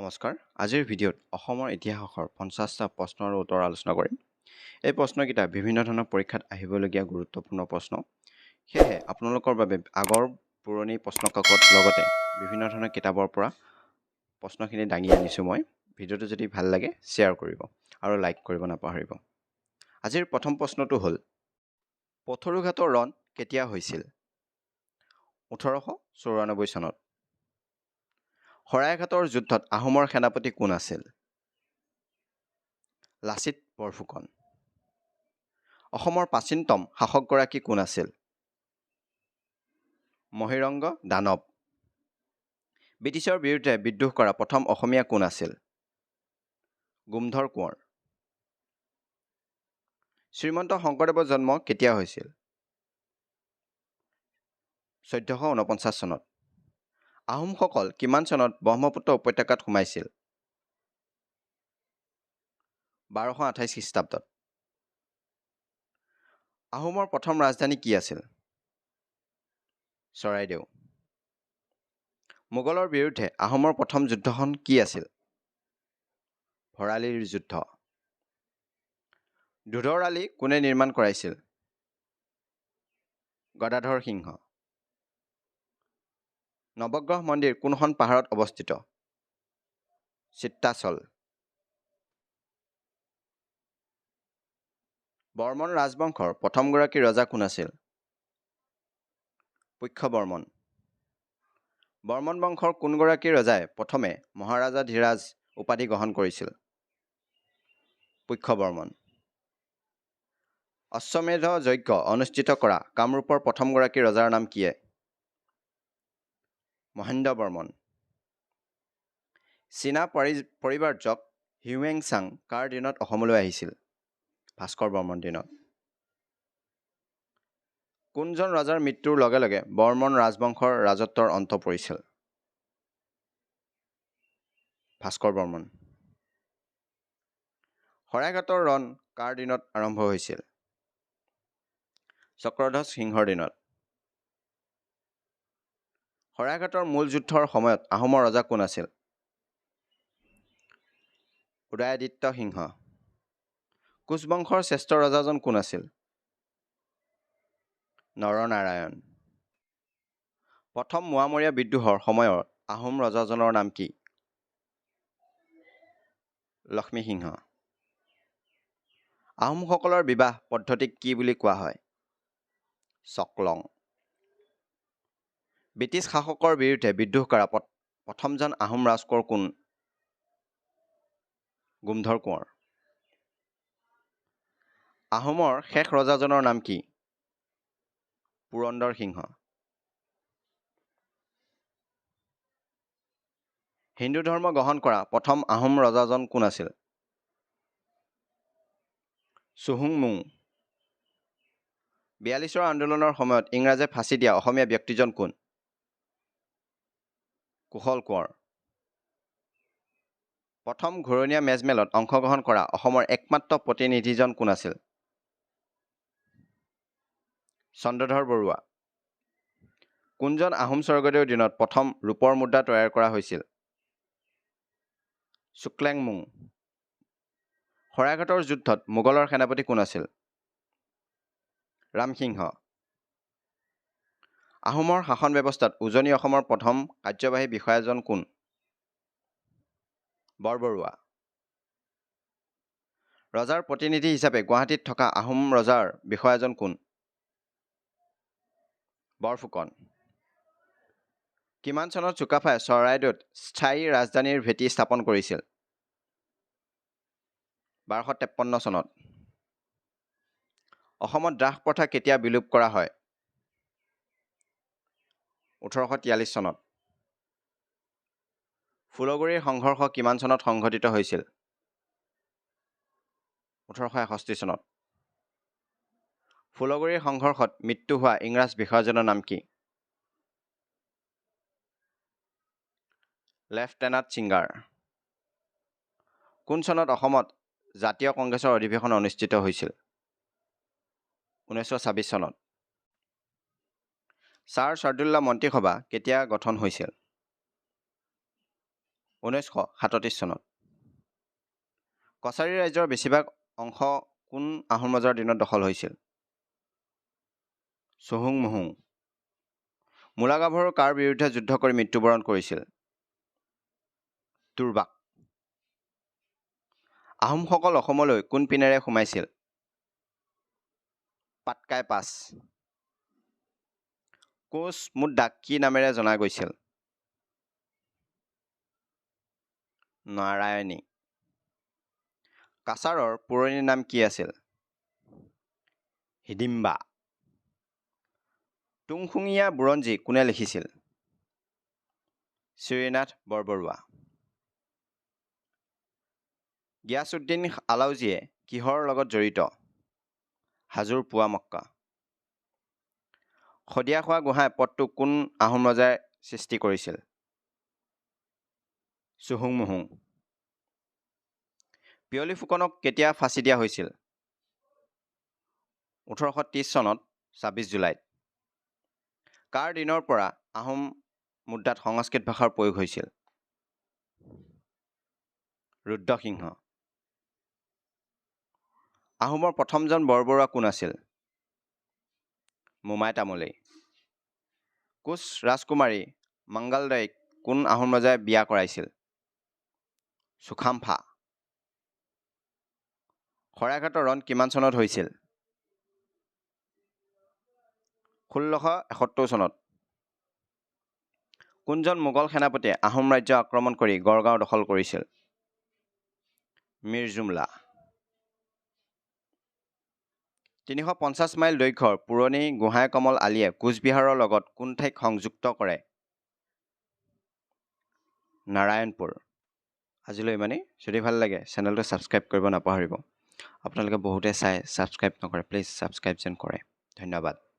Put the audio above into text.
নমস্কাৰ আজিৰ ভিডিঅ'ত অসমৰ ইতিহাসৰ 50টা প্ৰশ্নৰ উত্তৰ আলোচনা কৰিম এই প্ৰশ্নকেইটা বিভিন্ন ধৰণৰ পৰীক্ষাত আহিবলগীয়া গুৰুত্বপূৰ্ণ প্ৰশ্ন সেয়ে আপোনালোকৰ বাবে আগৰ পুৰণি প্ৰশ্নকাকত লগতে বিভিন্ন ধৰণৰ কিতাপৰ পৰা প্ৰশ্নখিনি দাঙি আনিছো মই ভিডিঅ'টো যদি ভাল লাগে শ্বেয়াৰ কৰিব আৰু লাইক কৰিব নাপাহৰিব আজিৰ প্ৰথম প্ৰশ্নটো হ'ল পথৰুঘাটৰ ৰণ কেতিয়া হৈছিল 1894 চনত শৰাইঘাটৰ যুদ্ধত আহোমৰ সেনাপতি কোন আছিল লাচিত বৰফুকন অসমৰ প্ৰাচীনতম শাসকগৰাকী কোন আছিল মহিৰংগ দানৱ ব্ৰিটিছৰ বিৰুদ্ধে বিদ্ৰোহ কৰা প্ৰথম অসমীয়া কোন আছিল গুমধৰ কোঁৱৰ শ্ৰীমন্ত শংকৰদেৱৰ জন্ম কেতিয়া হৈছিল 1449 চনত আহোমসকল কিমান চনত ব্ৰহ্মপুত্ৰ উপত্যকাত সোমাইছিল 1228 খ্ৰীষ্টাব্দত আহোমৰ প্ৰথম ৰাজধানী কি আছিল চৰাইদেউ মোগলৰ বিৰুদ্ধে আহোমৰ প্ৰথম যুদ্ধখন কি আছিল ভৰালীৰ যুদ্ধ দুধৰ আলি কোনে নিৰ্মাণ কৰাইছিল গদাধৰ সিংহ নৱগ্ৰহ মন্দিৰ কোনখন পাহাৰত অৱস্থিত চিত্তাচল বৰ্মন ৰাজবংশৰ প্ৰথমগৰাকী ৰজা কোন আছিল পুষ্যবৰ্মন বৰ্মন বংশৰ কোনগৰাকী ৰজাই প্ৰথমে মহাৰাজাধিৰাজ উপাধি গ্ৰহণ কৰিছিল পুষ্যবৰ্মন অশ্বমেধ যজ্ঞ অনুষ্ঠিত কৰা কামৰূপৰ প্ৰথমগৰাকী ৰজাৰ নাম কি মহেন্দ্ৰ বৰ্মন চীনা পৰিব্ৰাজক হিউৱেন চাং কাৰ দিনত অসমলৈ আহিছিল ভাস্কৰ বৰ্মন দিনত কোনজন ৰজাৰ মৃত্যুৰ লগে লগে বৰ্মন ৰাজবংশৰ ৰাজত্বৰ অন্ত পৰিছিল ভাস্কৰ বৰ্মন শৰাইঘাটৰ ৰণ কাৰ দিনত আৰম্ভ হৈছিল চক্ৰধ্বজ সিংহৰ দিনত শৰাইঘাটৰ মূল যুদ্ধৰ সময়ত আহোমৰ ৰজা কোন আছিল উদয়াদিত্য সিংহ কোচ বংশৰ শ্ৰেষ্ঠ ৰজাজন কোন আছিল নৰনাৰায়ণ প্ৰথম মোৱামৰীয়া বিদ্ৰোহৰ সময়ত আহোম ৰজাজনৰ নাম কি লক্ষ্মী সিংহ আহোমসকলৰ বিবাহ পদ্ধতিক কি বুলি কোৱা হয় চকলং ব্ৰিটিছ শাসকৰ বিৰুদ্ধে বিদ্ৰোহ কৰা প্ৰথমজন আহোম ৰাজকোঁৱৰ কোন গুমধৰ কোঁৱৰ আহোমৰ শেষ ৰজাজনৰ নাম কি পুৰন্দৰ সিংহ হিন্দু ধৰ্ম গ্ৰহণ কৰা প্ৰথম আহোম ৰজাজন কোন আছিল চুহুংমুং 42 আন্দোলনৰ সময়ত ইংৰাজে ফাঁচি দিয়া অসমীয়া ব্যক্তিজন কোন কুশল কোঁৱৰ প্ৰথম ঘূৰণীয়া মেজমেলত অংশগ্ৰহণ কৰা অসমৰ একমাত্ৰ প্ৰতিনিধিজন কোন আছিল চন্দ্ৰধৰ বৰুৱা কোনজন আহোম স্বৰ্গদেউৰ দিনত প্ৰথম ৰূপৰ মুদ্ৰা তৈয়াৰ কৰা হৈছিল চুক্লেংমুং শৰাইঘাটৰ যুদ্ধত মোগলৰ সেনাপতি কোন আছিল ৰামসিংহ আহোমৰ শাসন ব্যৱস্থাত উজনি অসমৰ প্ৰথম কাৰ্যবাহী বিষয়াজন কোন বৰবৰুৱা ৰজাৰ প্ৰতিনিধি হিচাপে গুৱাহাটীত থকা আহোম ৰজাৰ বিষয়াজন কোন বৰফুকন কিমান চনত চুকাফাই চৰাইদেউত স্থায়ী ৰাজধানীৰ ভেটি স্থাপন কৰিছিল 1253 চনত অসমত দাস প্ৰথা কেতিয়া বিলোপ কৰা হয় 1843 চনত ফুলগুৰিৰ সংঘৰ্ষ কিমান চনত সংঘটিত হৈছিল 1861 চনত ফুলগুৰিৰ সংঘৰ্ষত মৃত্যু হোৱা ইংৰাজ বিষয়াজনৰ নাম কি লেফটেনাণ্ট ছিংগাৰ কোন চনত অসমত জাতীয় কংগ্ৰেছৰ অধিৱেশন অনুষ্ঠিত হৈছিল 1926 চনত ছাৰ ছাৰ্দুল্লা মন্ত্ৰীসভা কেতিয়া গঠন হৈছিল 1937 চনত। কছাৰী ৰাজ্যৰ বেছিভাগ অংশ কোন আহোম ৰজাৰ দিনত দখল হৈছিল? চুহুংমুহুং। মূলা গাভৰু কাৰ বিৰুদ্ধে যুদ্ধ কৰি মৃত্যুবৰণ কৰিছিল? তুৰ্বাক। আহোমসকল অসমলৈ কোন পিনেৰে সোমাইছিল? পাটকাই পাছ। কোচ মুদ্ৰাক কি নামেৰে জনা গৈছিল? নাৰায়ণী। কাছাৰৰ পুৰণি নাম কি আছিল? হিডিম্বা। তুংখুঙীয়া বুৰঞ্জী কোনে লিখিছিল? শ্ৰীনাথ বৰবৰুৱা। গিয়াছুদ্দিন আলাউজীয়ে কিহৰ লগত জড়িত? হাজোৰ পুৱা মক্কা। শদিয়াখোৱা গোহাঁই পদটো কোন আহোম ৰজাই সৃষ্টি কৰিছিল? চুহুংমুহুং। পিয়লি ফুকনক কেতিয়া ফাঁচি দিয়া হৈছিল? 1830 চনত 26 জুলাইত। কাৰ দিনৰ পৰা আহোম মুদ্ৰাত সংস্কৃত ভাষাৰ প্ৰয়োগ হৈছিল? ৰুদ্ৰসিংহ। আহোমৰ প্ৰথমজন বৰবৰুৱা কোন আছিল? মোমাই তামুলী। কোচ ৰাজকুমাৰী মংগলদৈক কোন আহোম ৰজাই বিয়া কৰাইছিল? চুকাম্ফা। শৰাইঘাটৰ ৰণ কিমান চনত হৈছিল? 1671 চনত। কোনজন মোগল সেনাপতিয়ে আহোম ৰাজ্য আক্ৰমণ কৰি গড়গাঁও দখল কৰিছিল? মীৰ জুমলা। 350 মাইল দৈৰ্ঘ্যৰ পুৰণি গোহাঁই কমল আলিয়ে কোচবিহাৰৰ লগত কোন ঠাইক সংযুক্ত কৰে? নাৰায়ণপুৰ। আজিলৈ ইমানেই। যদি ভাল লাগে চেনেলটো ছাবস্ক্ৰাইব কৰিব নাপাহৰিব। আপোনালোকে বহুতে চাই ছাবস্ক্ৰাইব নকৰে, প্লিজ ছাবস্ক্ৰাইব যেন কৰে। ধন্যবাদ।